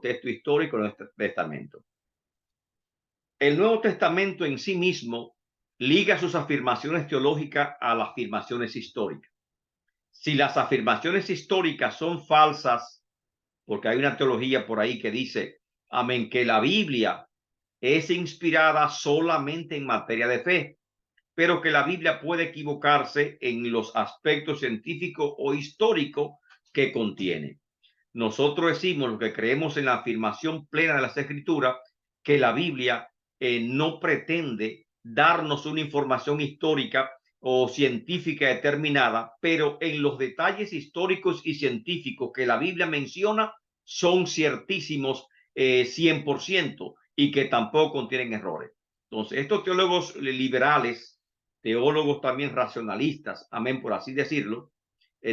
texto histórico del Nuevo Testamento. El Nuevo Testamento en sí mismo liga sus afirmaciones teológicas a las afirmaciones históricas. Si las afirmaciones históricas son falsas, porque hay una teología por ahí que dice, amén, que la Biblia es inspirada solamente en materia de fe, pero que la Biblia puede equivocarse en los aspectos científicos o históricos que contiene. Nosotros decimos, lo que creemos en la afirmación plena de las Escrituras, que la Biblia no pretende darnos una información histórica o científica determinada, pero en los detalles históricos y científicos que la Biblia menciona son ciertísimos 100% y que tampoco contienen errores. Entonces, estos teólogos liberales, teólogos también racionalistas, amén, por así decirlo,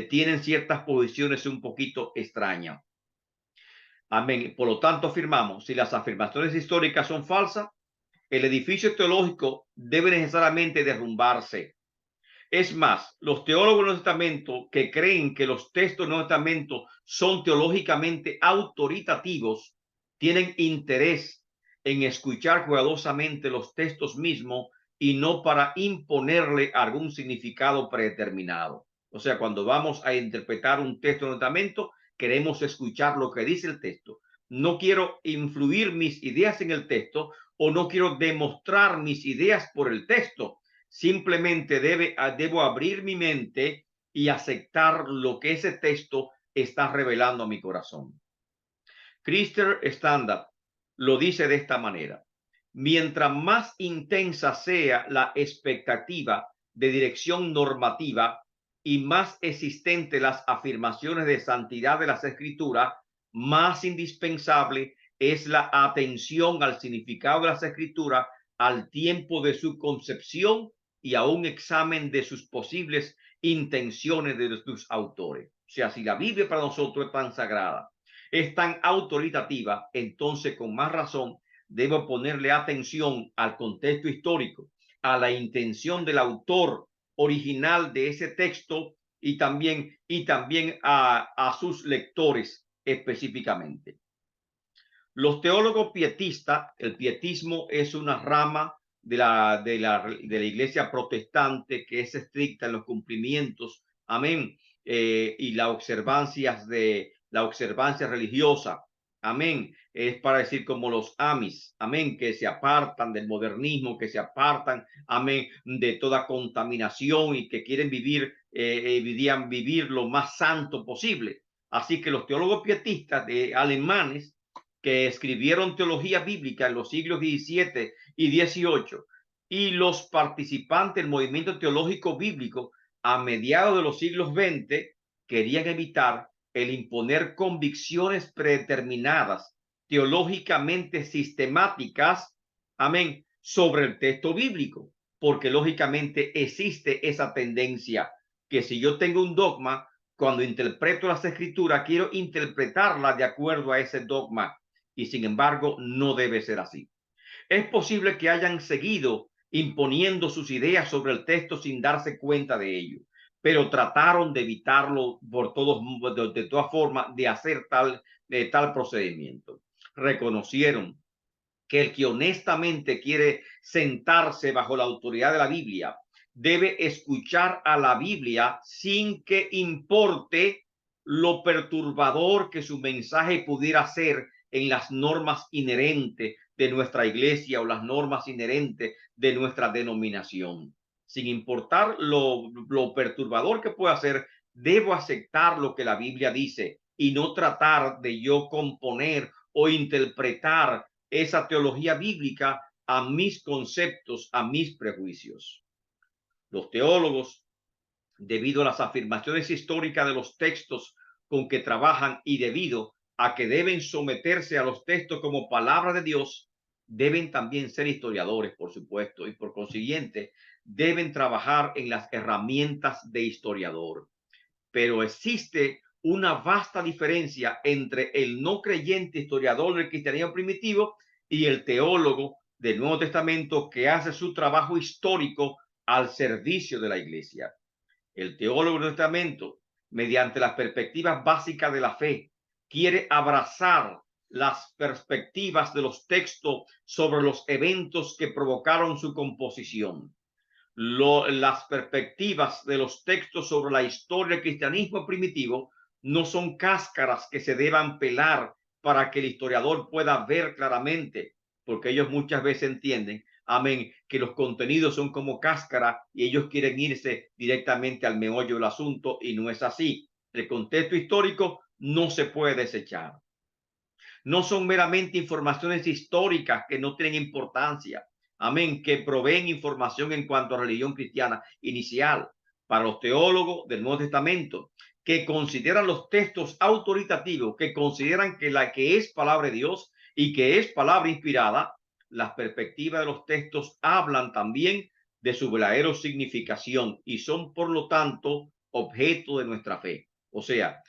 tienen ciertas posiciones un poquito extrañas. Amén. Por lo tanto, afirmamos, si las afirmaciones históricas son falsas, el edificio teológico debe necesariamente derrumbarse. Es más, los teólogos del Nuevo Testamento que creen que los textos del Nuevo Testamento son teológicamente autoritativos, tienen interés en escuchar cuidadosamente los textos mismos y no para imponerle algún significado predeterminado. O sea, cuando vamos a interpretar un texto del Nuevo Testamento, queremos escuchar lo que dice el texto. No quiero influir mis ideas en el texto o no quiero demostrar mis ideas por el texto. Simplemente debo abrir mi mente y aceptar lo que ese texto está revelando a mi corazón. Christian Standard lo dice de esta manera: mientras más intensa sea la expectativa de dirección normativa y más existentes las afirmaciones de santidad de las Escrituras, más indispensable es la atención al significado de las Escrituras al tiempo de su concepción y a un examen de sus posibles intenciones de sus autores. O sea, si la Biblia para nosotros es tan sagrada, es tan autoritativa, entonces con más razón debo ponerle atención al contexto histórico, a la intención del autor original de ese texto y también a sus lectores específicamente. Los teólogos pietistas, el pietismo es una rama de la iglesia protestante que es estricta en los cumplimientos, amén, y la observancia religiosa, amén, es para decir como los amis, amén, que se apartan del modernismo, que se apartan, amén, de toda contaminación y que quieren vivir lo más santo posible. Así que los teólogos pietistas alemanes que escribieron teología bíblica en los siglos XVII y XVIII y los participantes del movimiento teológico bíblico a mediados de los siglos XX querían evitar el imponer convicciones predeterminadas, teológicamente sistemáticas, amén, sobre el texto bíblico, porque lógicamente existe esa tendencia que si yo tengo un dogma, cuando interpreto las escrituras, quiero interpretarla de acuerdo a ese dogma y sin embargo no debe ser así. Es posible que hayan seguido imponiendo sus ideas sobre el texto sin darse cuenta de ello, pero trataron de evitarlo de todas formas de hacer tal procedimiento. Reconocieron que el que honestamente quiere sentarse bajo la autoridad de la Biblia debe escuchar a la Biblia sin que importe lo perturbador que su mensaje pudiera ser en las normas inherentes de nuestra iglesia o las normas inherentes de nuestra denominación. Sin importar lo perturbador que pueda ser, debo aceptar lo que la Biblia dice y no tratar de yo componer o interpretar esa teología bíblica a mis conceptos, a mis prejuicios. Los teólogos, debido a las afirmaciones históricas de los textos con que trabajan y debido a que deben someterse a los textos como palabra de Dios, deben también ser historiadores, por supuesto, y por consiguiente deben trabajar en las herramientas de historiador. Pero existe una vasta diferencia entre el no creyente historiador del cristianismo primitivo y el teólogo del Nuevo Testamento que hace su trabajo histórico al servicio de la iglesia. El teólogo del Nuevo Testamento, mediante las perspectivas básicas de la fe, quiere abrazar las perspectivas de los textos sobre los eventos que provocaron su composición. Las perspectivas de los textos sobre la historia del cristianismo primitivo no son cáscaras que se deban pelar para que el historiador pueda ver claramente, porque ellos muchas veces entienden, amén, que los contenidos son como cáscara y ellos quieren irse directamente al meollo del asunto, y no es así. El contexto histórico no se puede desechar. No son meramente informaciones históricas que no tienen importancia, amén, que proveen información en cuanto a religión cristiana inicial. Para los teólogos del Nuevo Testamento, que consideran los textos autoritativos, que consideran que la que es palabra de Dios y que es palabra inspirada, las perspectivas de los textos hablan también de su verdadera significación y son, por lo tanto, objeto de nuestra fe. O sea,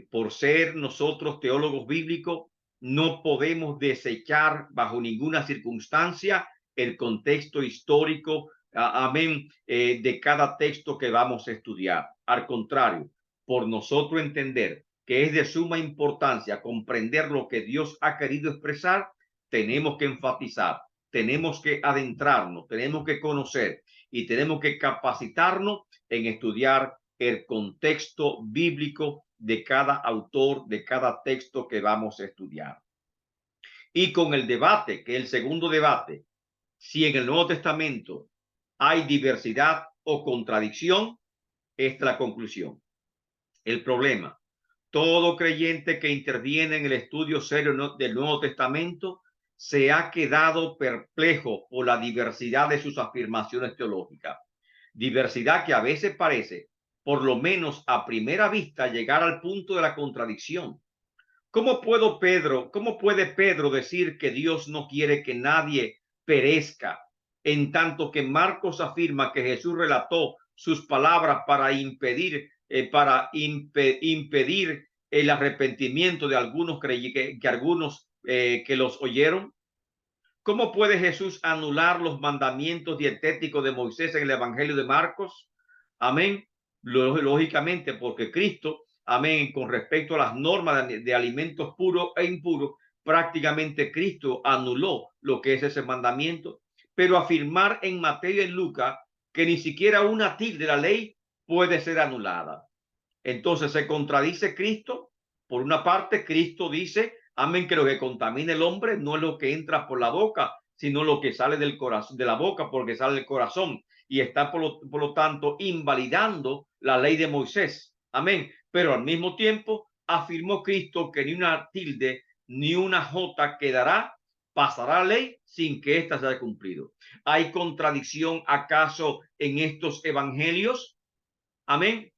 por ser nosotros teólogos bíblicos, no podemos desechar bajo ninguna circunstancia el contexto histórico, amén, de cada texto que vamos a estudiar. Al contrario, por nosotros entender que es de suma importancia comprender lo que Dios ha querido expresar, tenemos que enfatizar, tenemos que adentrarnos, tenemos que conocer y tenemos que capacitarnos en estudiar el contexto bíblico de cada autor, de cada texto que vamos a estudiar. Y con el debate, que es el segundo debate, si en el Nuevo Testamento hay diversidad o contradicción, esta es la conclusión. El problema, todo creyente que interviene en el estudio serio del Nuevo Testamento se ha quedado perplejo por la diversidad de sus afirmaciones teológicas. Diversidad que a veces parece, por lo menos a primera vista, llegar al punto de la contradicción. ¿Cómo puede Pedro decir que Dios no quiere que nadie perezca, en tanto que Marcos afirma que Jesús relató sus palabras para impedir el arrepentimiento de algunos que los oyeron? ¿Cómo puede Jesús anular los mandamientos dietéticos de Moisés en el Evangelio de Marcos? Amén. Lógicamente, porque Cristo, amén, con respecto a las normas de alimentos puros e impuros, prácticamente Cristo anuló lo que es ese mandamiento. Pero afirmar en Mateo y en Lucas que ni siquiera una tilde de la ley puede ser anulada. Entonces se contradice Cristo. Por una parte, Cristo dice, amén, que lo que contamina el hombre no es lo que entra por la boca, sino lo que sale del corazón, de la boca, porque sale del corazón, y está por lo tanto invalidando la ley de Moisés. Amén. Pero al mismo tiempo afirmó Cristo que ni una tilde ni una jota quedará, pasará la ley sin que ésta se haya cumplido. ¿Hay contradicción acaso en estos evangelios? Amén.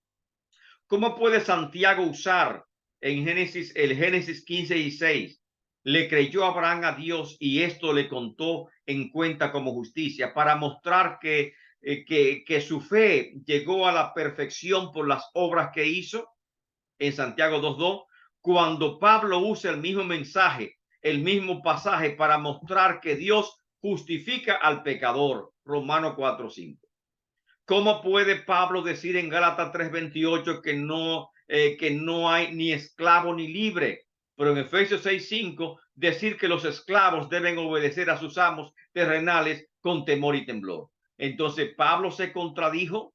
¿Cómo puede Santiago usar en Génesis 15:16? Le creyó Abraham a Dios y esto le contó en cuenta como justicia, para mostrar que su fe llegó a la perfección por las obras que hizo. En Santiago 2:2, cuando Pablo usa el mismo mensaje, el mismo pasaje, para mostrar que Dios justifica al pecador. Romanos 4:5. ¿Cómo puede Pablo decir en Gálatas 3:28 que no hay ni esclavo ni libre? Pero en Efesios 6:5 decir que los esclavos deben obedecer a sus amos terrenales con temor y temblor. Entonces Pablo se contradijo.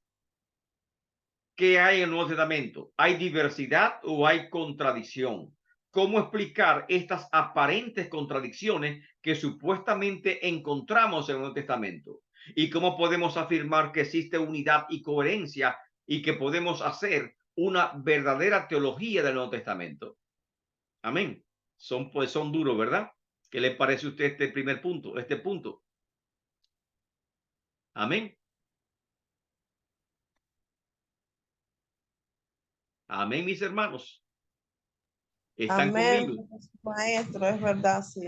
¿Qué hay en el Nuevo Testamento? ¿Hay diversidad o hay contradicción? ¿Cómo explicar estas aparentes contradicciones que supuestamente encontramos en el Nuevo Testamento? ¿Y cómo podemos afirmar que existe unidad y coherencia y que podemos hacer una verdadera teología del Nuevo Testamento? Amén. Son duros, ¿verdad? ¿Qué le parece a usted este primer punto, este punto? Amén. Amén, mis hermanos. ¿Están Amén, conmigo? maestro, es verdad, sí.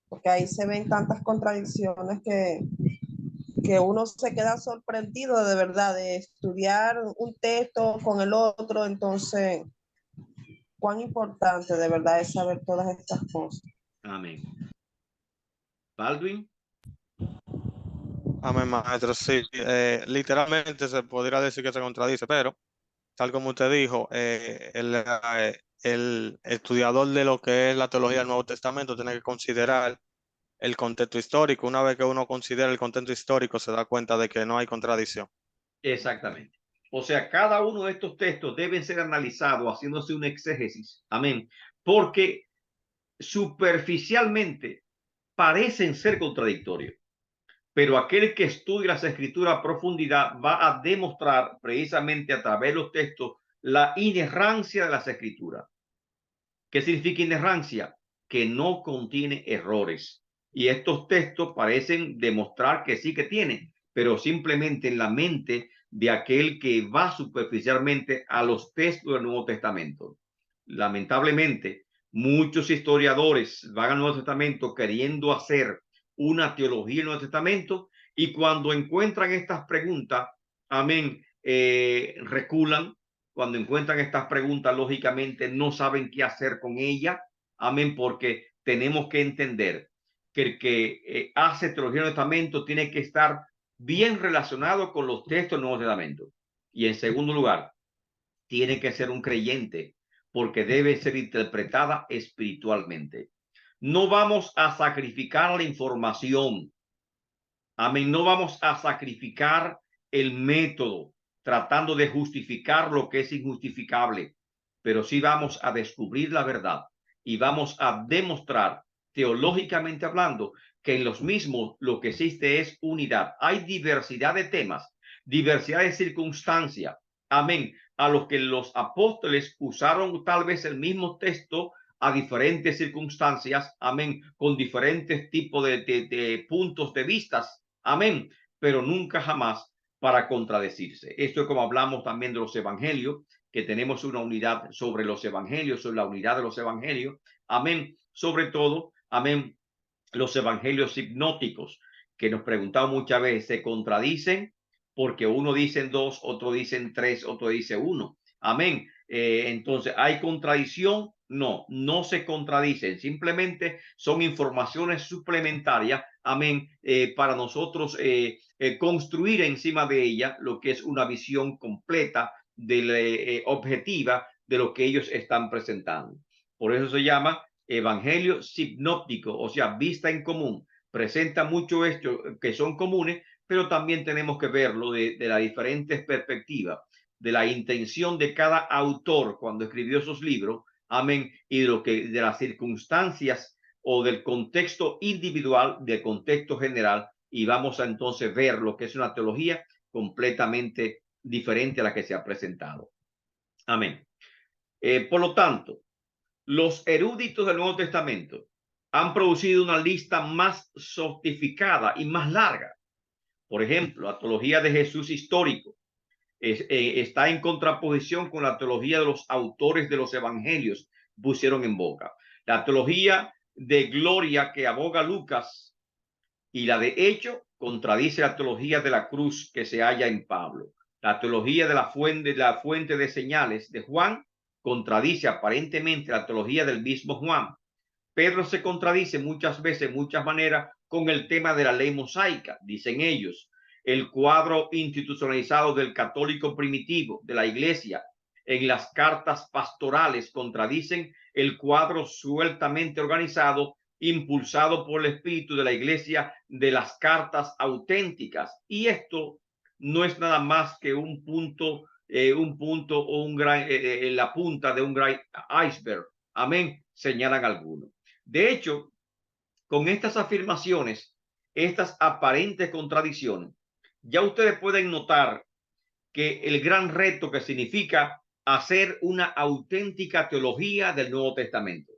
Porque ahí se ven tantas contradicciones que uno se queda sorprendido de verdad de estudiar un texto con el otro. Entonces, cuán importante de verdad es saber todas estas cosas. Amén. Baldwin. Amén, maestro. Sí, literalmente se podría decir que se contradice, pero tal como usted dijo, el estudiador de lo que es la teología del Nuevo Testamento tiene que considerar el contexto histórico. Una vez que uno considera el contexto histórico, se da cuenta de que no hay contradicción. Exactamente. O sea, cada uno de estos textos deben ser analizados haciéndose un exégesis. Amén. Porque superficialmente parecen ser contradictorios. Pero aquel que estudia las escrituras a profundidad va a demostrar precisamente a través de los textos la inerrancia de las escrituras. ¿Qué significa inerrancia? Que no contiene errores. Y estos textos parecen demostrar que sí que tienen, pero simplemente en la mente de aquel que va superficialmente a los textos del Nuevo Testamento. Lamentablemente, muchos historiadores van al Nuevo Testamento queriendo hacer una teología del Nuevo Testamento, y cuando encuentran estas preguntas, amén, reculan. Cuando encuentran estas preguntas, lógicamente no saben qué hacer con ellas. Amén, porque tenemos que entender que el que hace teología del Testamento tiene que estar bien relacionado con los textos del Nuevo Testamento. Y en segundo lugar, tiene que ser un creyente, porque debe ser interpretada espiritualmente. No vamos a sacrificar la información. Amén. No vamos a sacrificar el método tratando de justificar lo que es injustificable, pero sí vamos a descubrir la verdad y vamos a demostrar, teológicamente hablando, que en los mismos lo que existe es unidad. Hay diversidad de temas, diversidad de circunstancias. Amén. A los que los apóstoles usaron tal vez el mismo texto a diferentes circunstancias, amén, con diferentes tipos de puntos de vistas, amén, pero nunca jamás para contradecirse. Esto es como hablamos también de los evangelios, que tenemos una unidad sobre los evangelios, sobre la unidad de los evangelios, amén, sobre todo, amén, los evangelios hipnóticos, que nos preguntamos muchas veces, ¿se contradicen? Porque uno dice dos, otro dice tres, otro dice uno. Amén. Entonces, ¿hay contradicción? No, no se contradicen. Simplemente son informaciones suplementarias. Amén. Para nosotros construir encima de ella lo que es una visión completa, objetiva de lo que ellos están presentando. Por eso se llama evangelio sinóptico, o sea, vista en común. Presenta muchos hechos que son comunes, pero también tenemos que verlo de las diferentes perspectivas, de la intención de cada autor cuando escribió esos libros, amén, y de las circunstancias o del contexto individual, del contexto general, y vamos a entonces ver lo que es una teología completamente diferente a la que se ha presentado. Amén. Por lo tanto, los eruditos del Nuevo Testamento han producido una lista más sofisticada y más larga. Por ejemplo, la teología de Jesús histórico está en contraposición con la teología de los autores de los evangelios pusieron en boca. La teología de gloria que aboga Lucas y la de hecho contradice la teología de la cruz que se halla en Pablo. La teología de la fuente de señales de Juan contradice aparentemente la teología del mismo Juan. Pedro se contradice muchas veces, muchas maneras, con el tema de la ley mosaica. Dicen ellos, el cuadro institucionalizado del católico primitivo, de la iglesia, en las cartas pastorales contradicen el cuadro sueltamente organizado, impulsado por el espíritu de la iglesia, de las cartas auténticas. Y esto no es nada más que un punto o un gran, la punta de un gran iceberg. Amén, señalan algunos. De hecho, con estas afirmaciones, estas aparentes contradicciones, ya ustedes pueden notar que el gran reto que significa hacer una auténtica teología del Nuevo Testamento.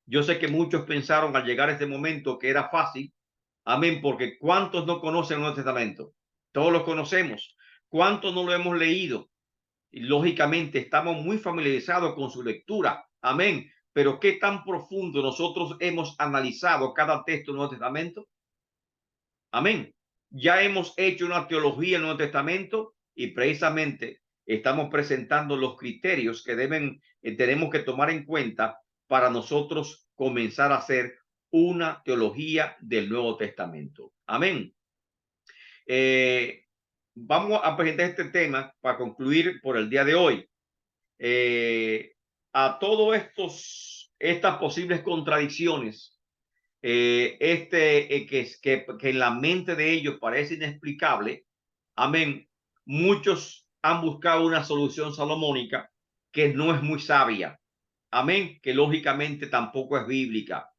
Yo sé que muchos pensaron al llegar a este momento que era fácil, amén, porque ¿cuántos no conocen el Nuevo Testamento? Todos lo conocemos. ¿Cuántos no lo hemos leído? Y lógicamente estamos muy familiarizados con su lectura, amén, pero qué tan profundo nosotros hemos analizado cada texto del Nuevo Testamento, amén. Ya hemos hecho una teología del Nuevo Testamento y precisamente estamos presentando los criterios que tenemos que tomar en cuenta para nosotros comenzar a hacer una teología del Nuevo Testamento, amén. Vamos a presentar este tema para concluir por el día de hoy. a todos estas posibles contradicciones, que en la mente de ellos parece inexplicable, amén, muchos han buscado una solución salomónica que no es muy sabia, amén, que lógicamente tampoco es bíblica.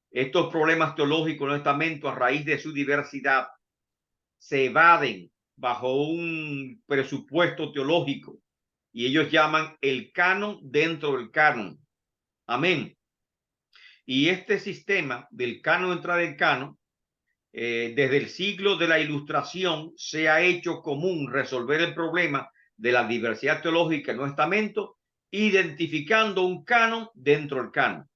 Estos problemas teológicos en el Testamento, a raíz de su diversidad, se evaden bajo un presupuesto teológico y ellos llaman el canon dentro del canon. Amén. Y este sistema del canon dentro del canon, desde el siglo de la Ilustración, se ha hecho común resolver el problema de la diversidad teológica en el Testamento, identificando un canon dentro del canon.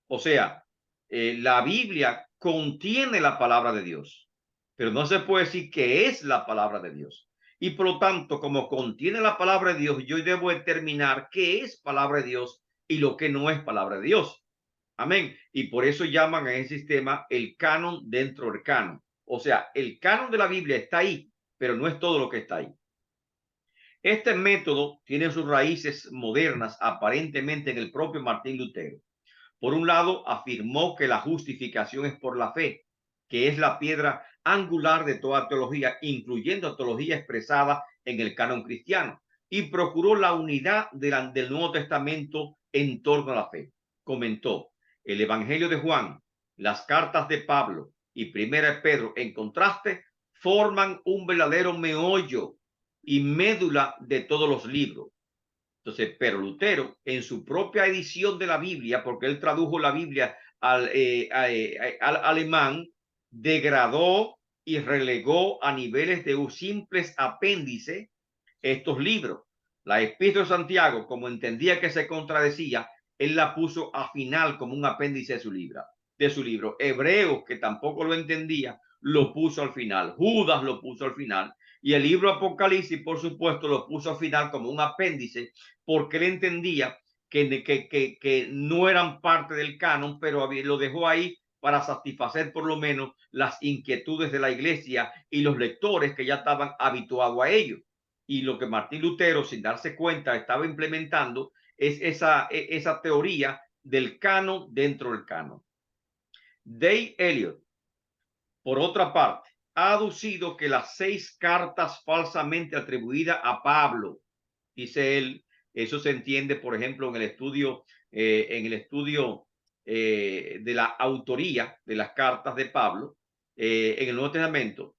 O sea, la Biblia contiene la palabra de Dios, pero no se puede decir que es la palabra de Dios. Y por lo tanto, como contiene la palabra de Dios, yo debo determinar qué es palabra de Dios y lo que no es palabra de Dios. Amén. Y por eso llaman a ese sistema el canon dentro del canon. O sea, el canon de la Biblia está ahí, pero no es todo lo que está ahí. Este método tiene sus raíces modernas, aparentemente en el propio Martín Lutero. Por un lado, afirmó que la justificación es por la fe, que es la piedra angular de toda teología, incluyendo teología expresada en el canon cristiano, y procuró la unidad del Nuevo Testamento en torno a la fe. Comentó: el Evangelio de Juan, las cartas de Pablo y Primera de Pedro, en contraste, forman un verdadero meollo y médula de todos los libros. Entonces, pero Lutero, en su propia edición de la Biblia, porque él tradujo la Biblia al alemán, degradó y relegó a niveles de un simples apéndice estos libros. La Epístola de Santiago, como entendía que se contradecía, él la puso a final como un apéndice de su libro. Hebreos, que tampoco lo entendía, lo puso al final. Judas lo puso al final. Y el libro Apocalipsis, por supuesto, lo puso al final como un apéndice, porque él entendía que no eran parte del canon, pero lo dejó ahí para satisfacer por lo menos las inquietudes de la iglesia y los lectores que ya estaban habituados a ello. Y lo que Martín Lutero, sin darse cuenta, estaba implementando es esa teoría del canon dentro del canon. Dale Elliot, por otra parte, ha aducido que las 6 cartas falsamente atribuidas a Pablo, dice él, eso se entiende, por ejemplo, en el estudio de la autoría de las cartas de Pablo en el Nuevo Testamento,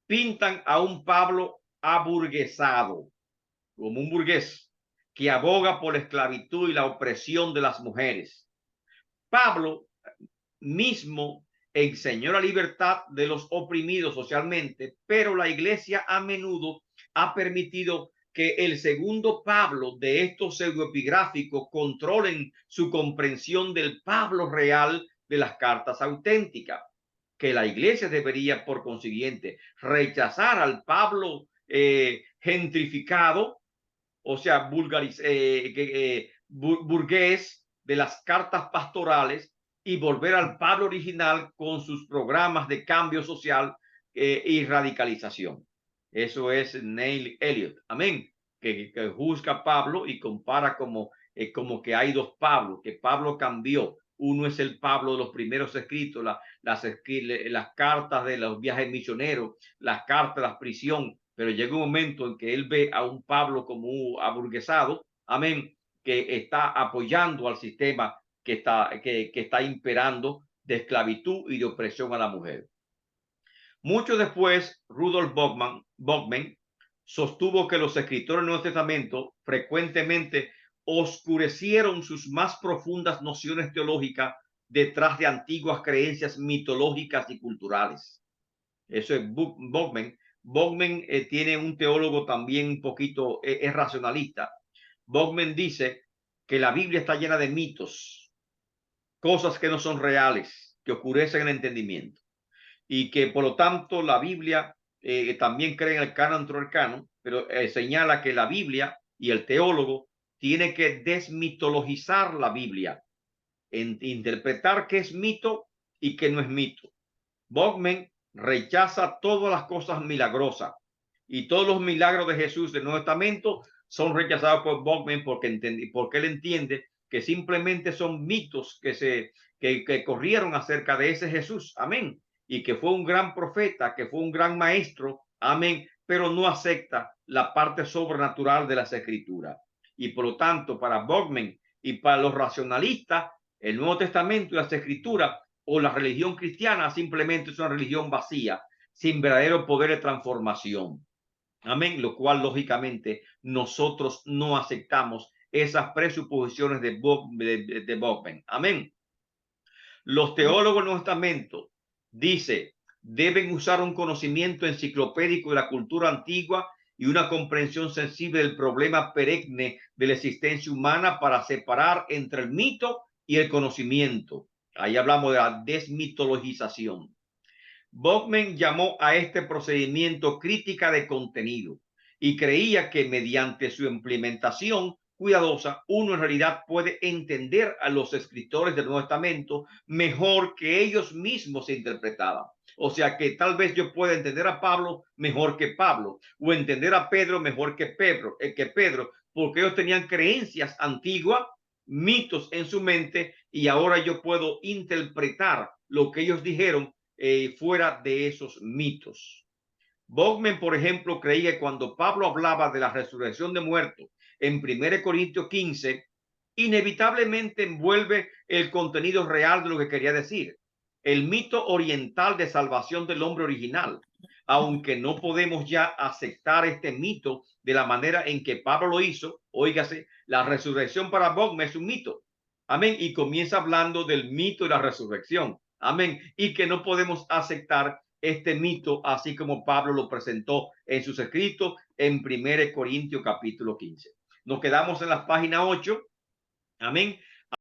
pintan a un Pablo aburguesado, como un burgués que aboga por la esclavitud y la opresión de las mujeres. Pablo mismo enseñó la libertad de los oprimidos socialmente, pero la iglesia a menudo ha permitido que el segundo Pablo de estos pseudoepigráficos controlen su comprensión del Pablo real de las cartas auténticas, que la iglesia debería, por consiguiente, rechazar al Pablo gentrificado, o sea, burgués de las cartas pastorales, y volver al Pablo original con sus programas de cambio social y radicalización. Eso es Neil Elliot, amén, que juzga a Pablo y compara como que hay 2 Pablos, que Pablo cambió. Uno es el Pablo de los primeros escritos, las cartas de los viajes misioneros, las cartas de la prisión, pero llega un momento en que él ve a un Pablo como un aburguesado, amén, que está apoyando al sistema que está imperando de esclavitud y de opresión a la mujer. Mucho después, Rudolf Bogman sostuvo que los escritores del Nuevo Testamento frecuentemente oscurecieron sus más profundas nociones teológicas detrás de antiguas creencias mitológicas y culturales. Eso es Bogman. Bogman tiene un teólogo también un poquito, es racionalista. Bogman dice que la Biblia está llena de mitos, cosas que no son reales, que oscurecen el entendimiento, y que por lo tanto la Biblia también cree en el canon dentro del canon, pero señala que la Biblia y el teólogo tiene que desmitologizar la Biblia, interpretar qué es mito y qué no es mito. Bogman rechaza todas las cosas milagrosas, y todos los milagros de Jesús del Nuevo Testamento son rechazados por Bogman porque él entiende que simplemente son mitos que corrieron acerca de ese Jesús, amén, y que fue un gran profeta, que fue un gran maestro, amén, pero no acepta la parte sobrenatural de las escrituras. Y por lo tanto, para Bogman y para los racionalistas, el Nuevo Testamento y las escrituras o la religión cristiana simplemente es una religión vacía, sin verdadero poder de transformación. Amén, lo cual lógicamente nosotros no aceptamos esas presuposiciones de Bogman. Amén. Los teólogos del Nuevo Testamento dice deben usar un conocimiento enciclopédico de la cultura antigua y una comprensión sensible del problema perenne de la existencia humana para separar entre el mito y el conocimiento. Ahí hablamos de la desmitologización. Bogman llamó a este procedimiento crítica de contenido y creía que mediante su implementación cuidadosa, uno en realidad puede entender a los escritores del Nuevo Testamento mejor que ellos mismos se interpretaban. O sea que tal vez yo pueda entender a Pablo mejor que Pablo, o entender a Pedro mejor que Pedro, porque ellos tenían creencias antiguas, mitos en su mente, y ahora yo puedo interpretar lo que ellos dijeron fuera de esos mitos. Bogman, por ejemplo, creía que cuando Pablo hablaba de la resurrección de muertos en 1 Corintios 15, inevitablemente envuelve el contenido real de lo que quería decir. El mito oriental de salvación del hombre original, aunque no podemos ya aceptar este mito de la manera en que Pablo lo hizo. Óigase, la resurrección para Bogman es un mito. Amén. Y comienza hablando del mito de la resurrección. Amén. Y que no podemos aceptar este mito así como Pablo lo presentó en sus escritos en 1 Corintios capítulo 15. Nos quedamos en la página 8. Amén.